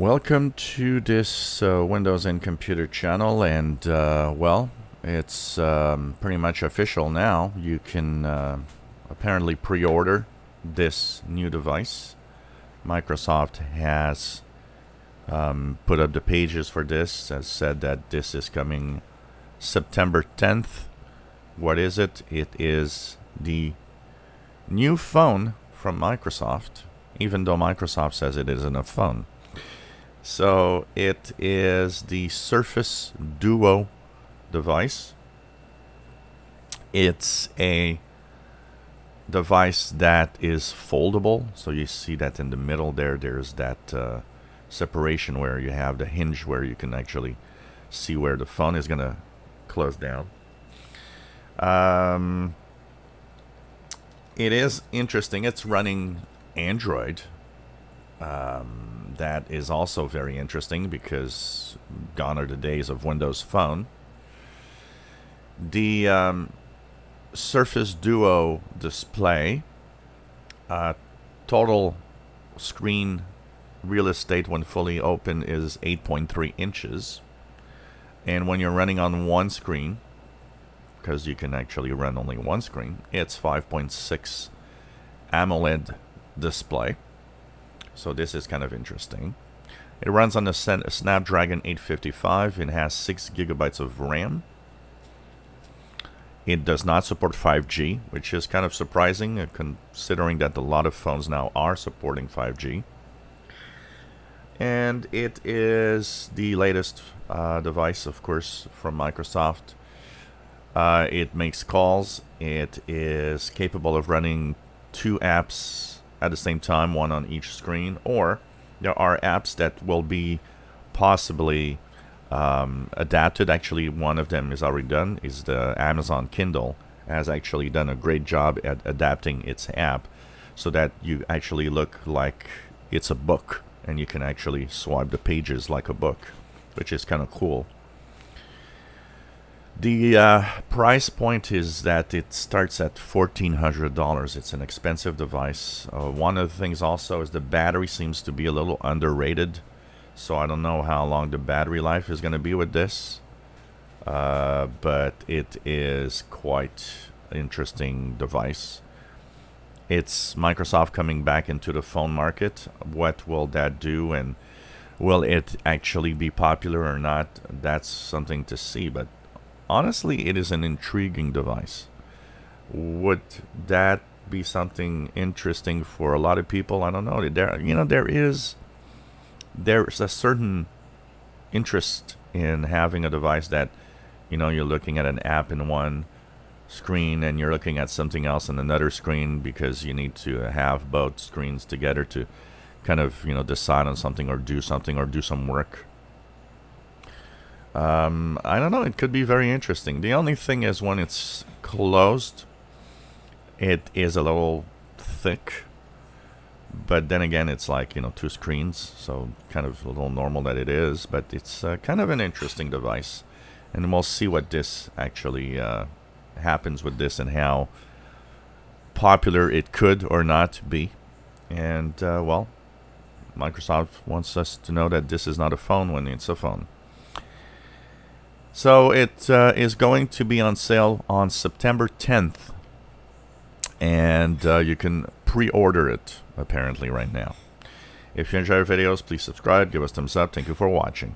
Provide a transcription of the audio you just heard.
Welcome to this Windows and Computer channel, and well, it's pretty much official now. You can apparently pre-order this new device. Microsoft has put up the pages for this, has said that this is coming September 10th. What is it? It is the new phone from Microsoft, even though Microsoft says it isn't a phone. So it is the Surface Duo device. It's a device that is foldable. So you see that in the middle there's that separation where you have the hinge where you can actually see where the phone is going to close down. It is interesting. It's running Android. That is also very interesting because gone are the days of Windows Phone. The Surface Duo display, total screen real estate when fully open is 8.3 inches. And when you're running on one screen, because you can actually run only one screen, it's 5.6 AMOLED display. So this is kind of interesting. It runs on the Snapdragon 855. It has 6 gigabytes of RAM. It does not support 5G, which is kind of surprising considering that a lot of phones now are supporting 5G. And it is the latest device, of course, from Microsoft. It makes calls. It is capable of running 2 apps at the same time, one on each screen, or there are apps that will be possibly adapted. Actually, one of them is already done, is the Amazon Kindle has actually done a great job at adapting its app so that you actually look like it's a book and you can actually swipe the pages like a book, which is kind of cool. The price point is that it starts at $1,400. It's an expensive device. One of the things also is the battery seems to be a little underrated. So I don't know how long the battery life is going to be with this. But it is quite an interesting device. It's Microsoft coming back into the phone market. What will that do? And will it actually be popular or not? That's something to see. But honestly, it is an intriguing device. Would that be something interesting for a lot of people? I don't know. There's a certain interest in having a device that, you're looking at an app in one screen and you're looking at something else in another screen because you need to have both screens together to kind of, decide on something or do some work. I don't know. It could be very interesting. The only thing is when it's closed, it is a little thick. But then again, it's like, 2 screens. So kind of a little normal that it is. But it's kind of an interesting device. And we'll see what this actually happens with this and how popular it could or not be. And, well, Microsoft wants us to know that this is not a phone when it's a phone. So it is going to be on sale on September 10th, and you can pre-order it apparently right now. If you enjoy our videos, please subscribe, give us a thumbs up. Thank you for watching.